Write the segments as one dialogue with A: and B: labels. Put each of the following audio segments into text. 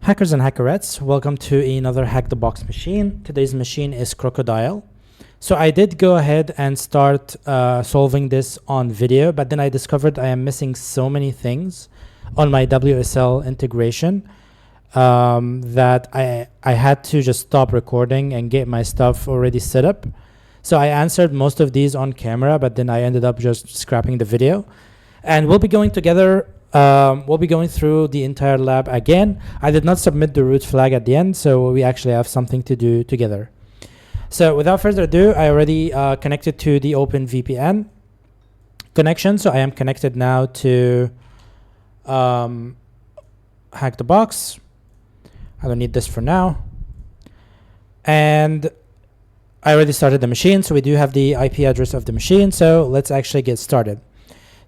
A: Hackers and hackerettes, welcome to another Hack the Box machine. Today's machine is Crocodile. So I did go ahead and start solving this on video, but then I discovered I am missing so many things on my WSL integration that I had to just stop recording and get my stuff already set up. So I answered most of these on camera, but then I ended up just scrapping the video. And we'll be going together. We'll be going through the entire lab again. I did not submit the root flag at the end, so we actually have something to do together. So without further ado, I already connected to the OpenVPN connection. So I am connected now to Hack the Box. I don't need this for now. And I already started the machine, so we do have the IP address of the machine. So let's actually get started.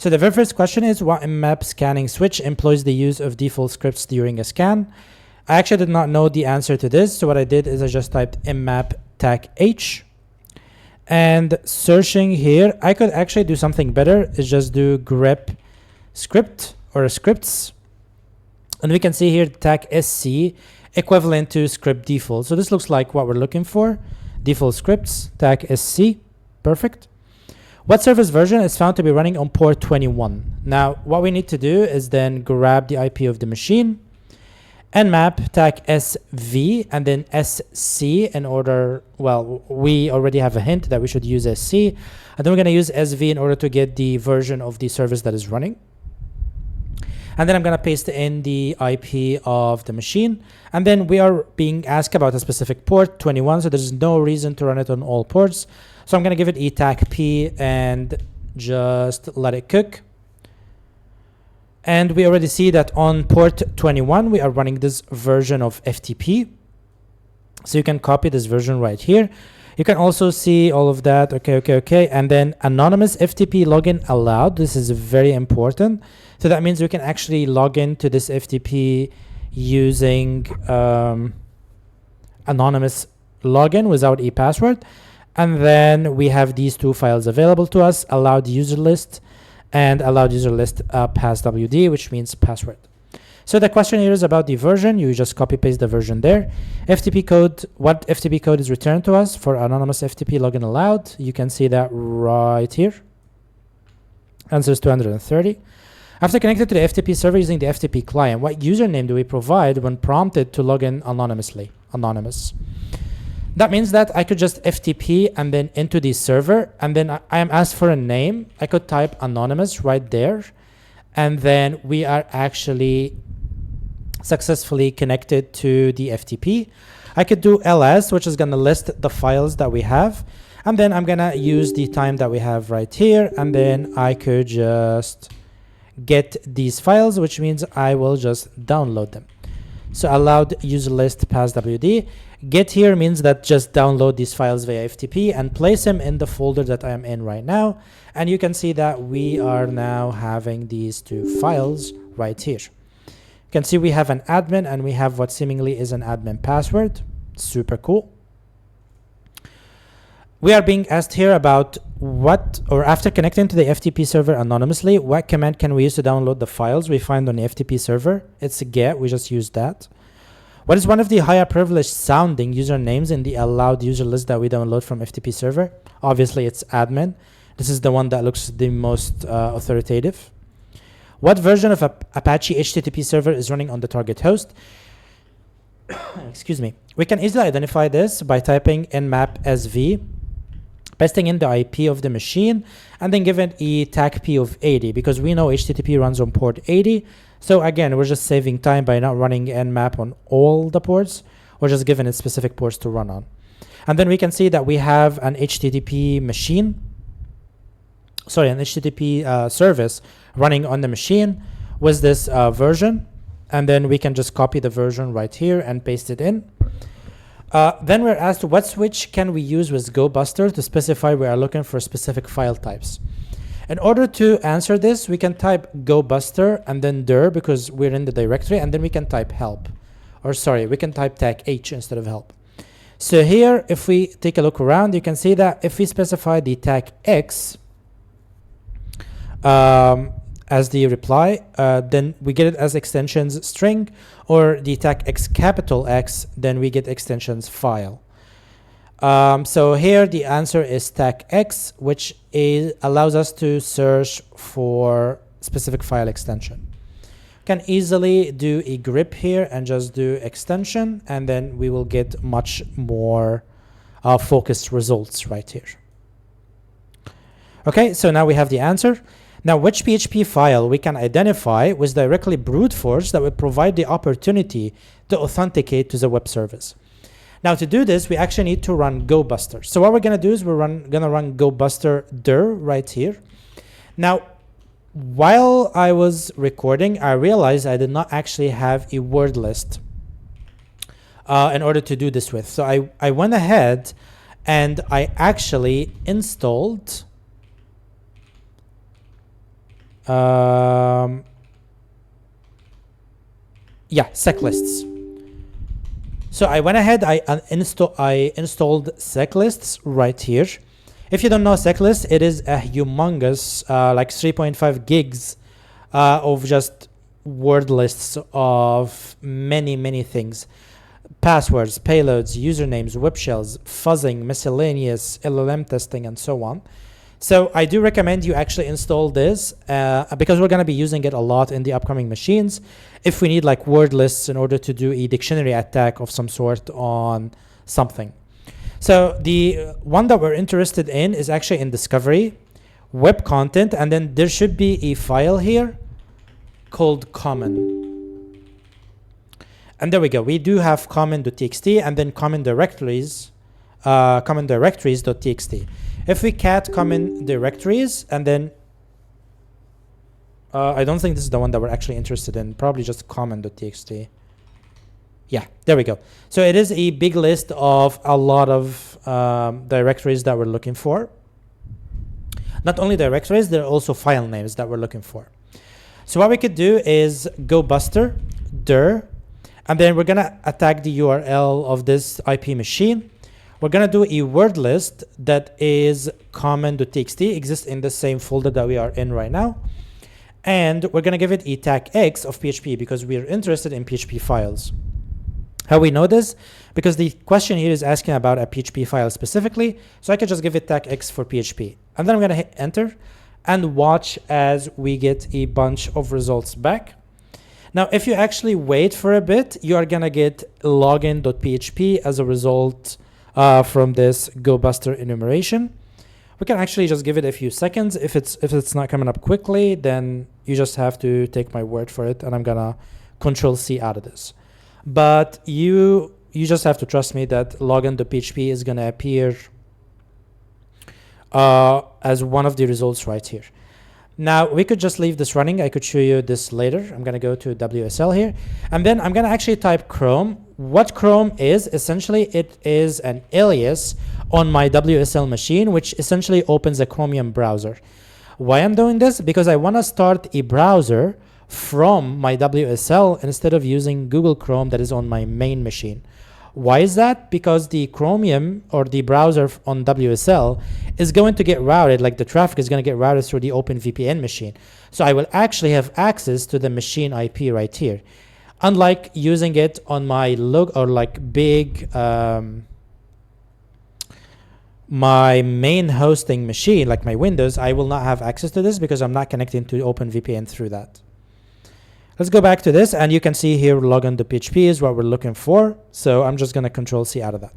A: So the very first question is, what Nmap scanning switch employs the use of default scripts during a scan? I actually did not know the answer to this. So what I did is I just typed Nmap TAC-H. And searching here, I could actually do something better. Is just do grep script or scripts. And we can see here TAC-SC equivalent to script default. So this looks like what we're looking for. Default scripts, TAC-SC, perfect. What service version is found to be running on port 21? Now, what we need to do is then grab the IP of the machine, nmap TAC-SV, and then SC in order, well, we already have a hint that we should use SC, and then we're going to use SV in order to get the version of the service that is running. And then I'm going to paste in the IP of the machine. And then we are being asked about a specific port, 21, so there's no reason to run it on all ports. So I'm going to give it TAC-P and just let it cook. And we already see that on port 21, we are running this version of FTP. So you can copy this version right here. You can also see all of that. Okay. And then anonymous FTP login allowed. This is very important. So that means we can actually log into this FTP using anonymous login without a password. And then we have these two files available to us, allowed user list and allowed user list passwd, which means password. So the question here is about the version. You just copy paste the version there. FTP code, what FTP code is returned to us for anonymous FTP login allowed? You can see that right here. Answer is 230. After connected to the FTP server using the FTP client, what username do we provide when prompted to log in anonymously? Anonymous. That means that I could just FTP and then into the server, and then I am asked for a name. I could type anonymous right there, and then we are actually successfully connected to the FTP. I could do ls, which is going to list the files that we have, and then I'm going to use the time that we have right here, and then I could just get these files, which means I will just download them. So allowed user list passwd. Get here means that just download these files via FTP and place them in the folder that I am in right now. And you can see that we are now having these two files right here. You can see we have an admin and we have what seemingly is an admin password. Super cool. We are being asked here about what, or after connecting to the FTP server anonymously, what command can we use to download the files we find on the FTP server? It's a get, we just used that. What is one of the higher privileged sounding usernames in the allowed user list that we download from FTP server? Obviously it's admin. This is the one that looks the most authoritative. What version of Apache HTTP server is running on the target host? Excuse me. We can easily identify this by typing nmap sv, pasting in the IP of the machine, and then giving a TAC-P of 80 because we know HTTP runs on port 80. So again, we're just saving time by not running Nmap on all the ports. We're just giving it specific ports to run on. And then we can see that we have an HTTP machine, an HTTP service running on the machine with this version. And then we can just copy the version right here and paste it in. Then we're asked what switch can we use with Gobuster to specify we are looking for specific file types. In order to answer this, we can type Gobuster and then dir because we're in the directory, and then we can type help. Or sorry, we can type TAC-H instead of help. So here, if we take a look around, you can see that if we specify the TAC-X, as the reply, then we get it as extensions string, or the TACX capital X, then we get extensions file. So here the answer is TACX, which allows us to search for specific file extension. Can easily do a grep here and just do extension, and then we will get much more focused results right here. Okay, so now we have the answer. Now, which PHP file we can identify with directly brute force that would provide the opportunity to authenticate to the web service? Now, to do this, we actually need to run Gobuster. So what we're going to do is we're going to run Gobuster dir right here. Now, while I was recording, I realized I did not actually have a word list in order to do this with. So I went ahead and I actually installed sec lists. So I went ahead, I installed sec lists right here. If you don't know sec list, it is a humongous like 3.5 gigs of just word lists of many things: passwords, payloads, usernames, web shells, fuzzing, miscellaneous, LLM testing, and so on. So I do recommend you actually install this because we're going to be using it a lot in the upcoming machines if we need like word lists in order to do a dictionary attack of some sort on something. So the one that we're interested in is actually in discovery, web content, and then there should be a file here called common. And there we go. We do have common.txt and then common directories, common directories.txt. If we cat common directories and then I don't think this is the one that we're actually interested in, probably just common.txt. Yeah, there we go. So it is a big list of a lot of directories that we're looking for. Not only directories, there are also file names that we're looking for. So what we could do is Gobuster dir, and then we're gonna attack the URL of this IP machine. We're gonna do a word list that is common.txt, exists in the same folder that we are in right now. And we're gonna give it a TACX of PHP because we are interested in PHP files. How we know this? Because the question here is asking about a PHP file specifically. So I could just give it TACX for PHP. And then I'm gonna hit enter and watch as we get a bunch of results back. Now, if you actually wait for a bit, you are gonna get login.php as a result from this Gobuster enumeration. We can actually just give it a few seconds. If it's not coming up quickly, then you just have to take my word for it, and I'm gonna Control-C out of this. But you just have to trust me that login.php is gonna appear as one of the results right here. Now, we could just leave this running. I could show you this later. I'm going to go to WSL here. And then I'm going to actually type Chrome. What Chrome is, essentially, it is an alias on my WSL machine, which essentially opens a Chromium browser. Why I'm doing this? Because I want to start a browser from my WSL instead of using Google Chrome that is on my main machine. Why is that? Because the Chromium or the browser on WSL is going to get routed, like the traffic is going to get routed through the OpenVPN machine. So I will actually have access to the machine IP right here. Unlike using it on my big, my main hosting machine, like my Windows, I will not have access to this because I'm not connecting to OpenVPN through that. Let's go back to this, and you can see here login.php is what we're looking for. So I'm just going to Control-C out of that.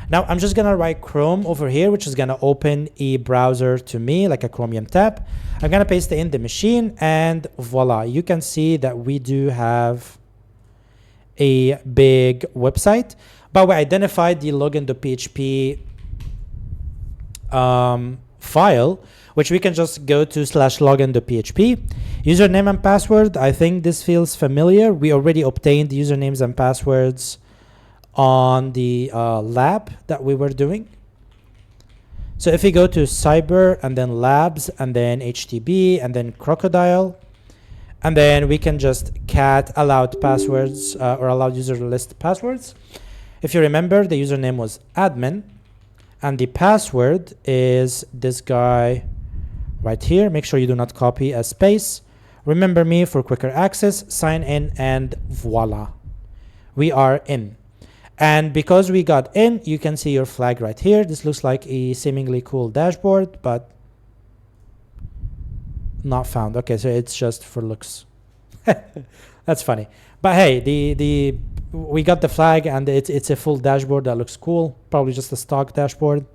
A: Now I'm just going to write Chrome over here, which is going to open a browser to me, like a Chromium tab. I'm going to paste it in the machine, and voila, you can see that we do have a big website, but we identified the login.php file, which we can just go to /login.php. Username and password, I think this feels familiar. We already obtained usernames and passwords on the lab that we were doing. So if we go to cyber and then labs and then HTTP and then crocodile, and then we can just cat allowed passwords or allowed user list passwords. If you remember, the username was admin and the password is this guy right here. Make sure you do not copy a space. remember me for quicker access, sign in, and voila, we are in. And because we got in, you can see your flag right here. This looks like a seemingly cool dashboard, but not found. Okay, so it's just for looks. That's funny. But hey, we got the flag, and it's a full dashboard that looks cool. Probably just a stock dashboard.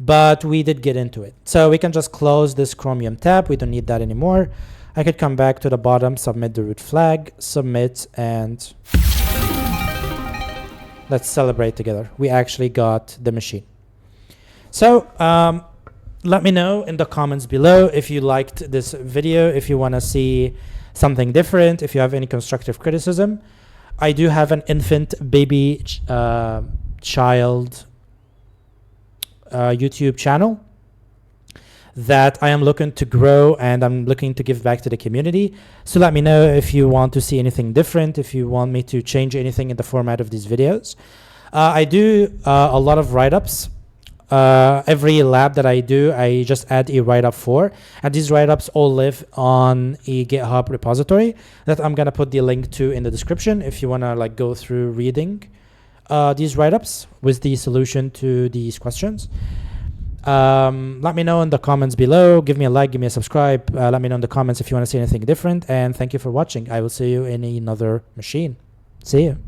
A: But we did get into it. So we can just close this Chromium tab. We don't need that anymore. I could come back to the bottom, submit the root flag, submit, and let's celebrate together. We actually got the machine. So let me know in the comments below if you liked this video, if you want to see something different, if you have any constructive criticism. I do have an infant baby child YouTube channel that I am looking to grow, and I'm looking to give back to the community. So let me know if you want to see anything different, if you want me to change anything in the format of these videos. I do a lot of write-ups. Every lab that I do, I just add a write-up for, and these write-ups all live on a GitHub repository that I'm gonna put the link to in the description if you wanna like go through reading these write-ups with the solution to these questions. Let me know in the comments below. Give me a like, give me a subscribe. Let me know in the comments if you want to see anything different, and thank you for watching. I will see you in another machine. See you.